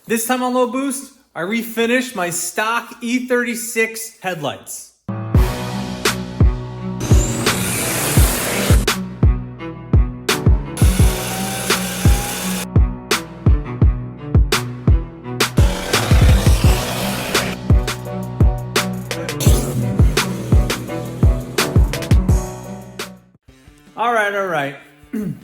This time on Low Boost, I refinished my stock E36 headlights. All right.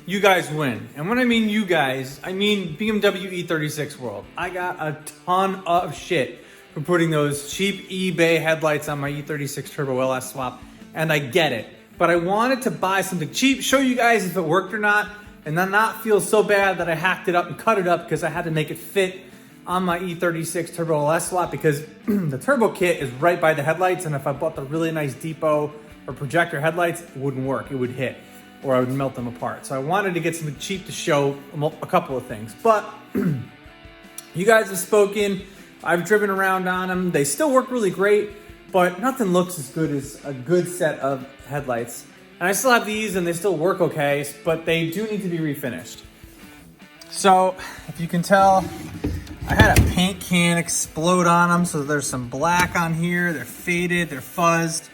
You guys win. And when I mean you guys, I mean BMW E36 world. I got a ton of shit for putting those cheap eBay headlights on my E36 Turbo LS swap, and I get it. But I wanted to buy something cheap, show you guys if it worked or not, and then not feel so bad that I hacked it up and cut it up because I had to make it fit on my E36 Turbo LS swap because the turbo kit is right by the headlights, and if I bought the really nice depot or projector headlights, it wouldn't work, it would hit, or I would melt them apart. So I wanted to get something cheap to show a couple of things. But you guys have spoken, I've driven around on them. They still work really great, but nothing looks as good as a good set of headlights. And I still have these and they still work okay, but they do need to be refinished. So if you can tell, I had a paint can explode on them. So there's some black on here, they're faded, they're fuzzed.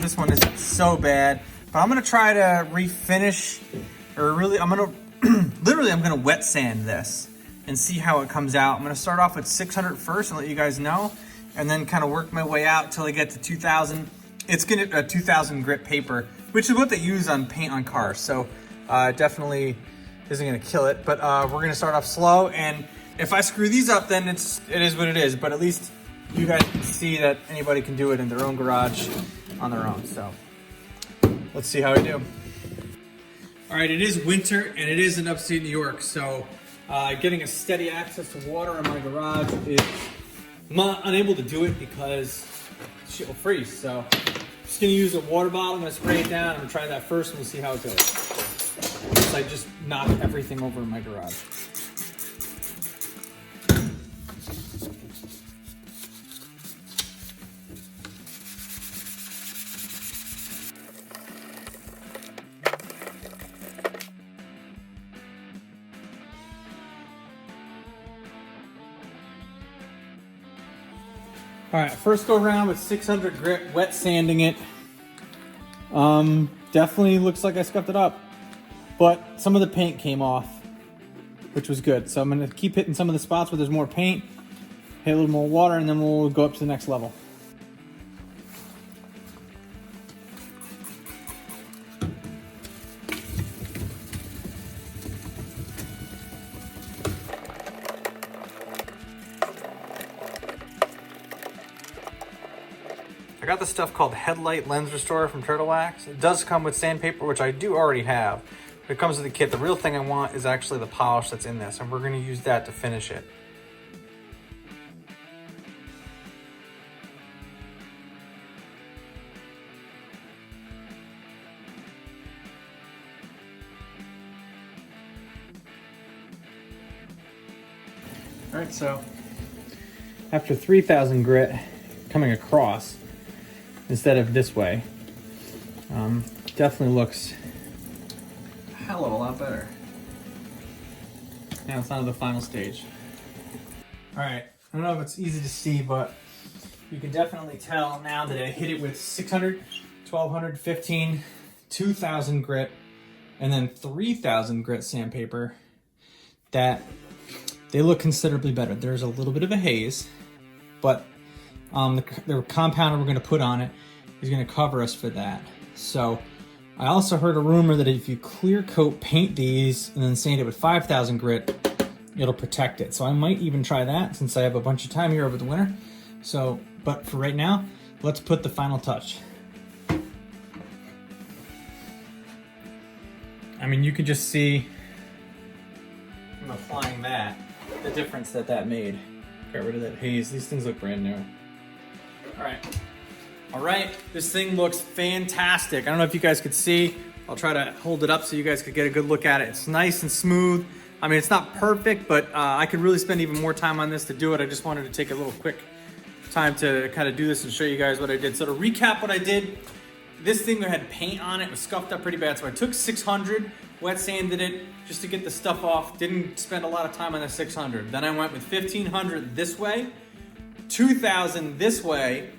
This one isn't so bad. But I'm gonna try to refinish, or really, literally I'm gonna wet sand this and see how it comes out. I'm gonna start off with 600 first and let you guys know, and then kind of work my way out till I get to 2000. It's gonna a 2000 grit paper, which is what they use on paint on cars. So definitely isn't gonna kill it, but we're gonna start off slow. And if I screw these up, then it is what it is. But at least you guys can see that anybody can do it in their own garage on their own. So let's see how I do. All right, it is winter and it is in upstate New York, so getting a steady access to water in my garage is, I'm unable to do it because shit will freeze. So I'm just gonna use a water bottle, I'm gonna spray it down, I'm gonna try that first and we'll see how it goes. So I just knocked everything over in my garage. All right, first go around with 600 grit, wet sanding it. Definitely looks like I scuffed it up, but some of the paint came off, which was good. So I'm gonna keep hitting some of the spots where there's more paint, hit a little more water, and then we'll go up to the next level. I got this stuff called Headlight Lens Restorer from TURTLEWAX. It does come with sandpaper, which I do already have. It comes with the kit. The real thing I want is actually the polish that's in this, and we're gonna use that to finish it. All right, so after 3000 grit coming across, instead of this way, definitely looks a hell of a lot better. Now it's on to the final stage. All right, I don't know if it's easy to see, but you can definitely tell now that I hit it with 600, 1200, 15, 2000 grit, and then 3000 grit sandpaper, that they look considerably better. There's a little bit of a haze, but the compounder we're gonna put on it is gonna cover us for that. So I also heard a rumor that if you clear coat paint these and then sand it with 5000 grit, it'll protect it. So I might even try that since I have a bunch of time here over the winter. So, but for right now, let's put the final touch. I mean, you can just see from applying that, the difference that made. Got rid of that haze. These things look brand new. All right, this thing looks fantastic. I don't know if you guys could see. I'll try to hold it up so you guys could get a good look at it. It's nice and smooth. I mean, it's not perfect, but I could really spend even more time on this to do it. I just wanted to take a little quick time to kind of do this and show you guys what I did. So to recap what I did, this thing had paint on it, it was scuffed up pretty bad. So I took 600 wet sanded it just to get the stuff off. Didn't spend a lot of time on the 600. Then I went with 1500 this way, 2000 this way,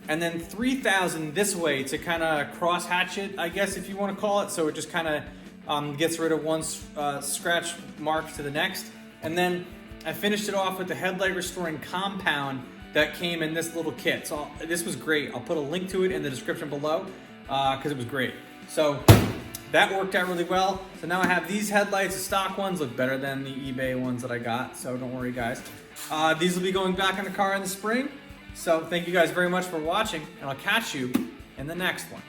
and then 3000 this way to kind of cross hatch it, I guess if you want to call it. So it just kind of gets rid of one scratch mark to the next. And then I finished it off with the headlight restoring compound that came in this little kit. So this was great. I'll put a link to it in the description below because it was great. So that worked out really well. So now I have these headlights. The stock ones look better than the eBay ones that I got. So don't worry, guys. These will be going back in the car in the spring. So thank you guys very much for watching, and I'll catch you in the next one.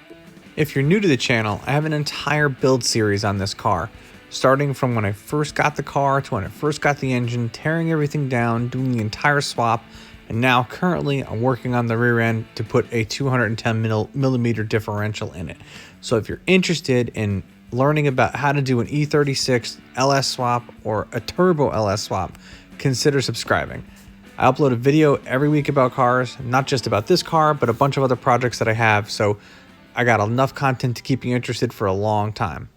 If you're new to the channel, I have an entire build series on this car, starting from when I first got the car to when I first got the engine, tearing everything down, doing the entire swap, and now currently I'm working on the rear end to put a 210 millimeter differential in it. So if you're interested in learning about how to do an E36 LS swap or a turbo LS swap, consider subscribing. I upload a video every week about cars, not just about this car, but a bunch of other projects that I have. So I got enough content to keep you interested for a long time.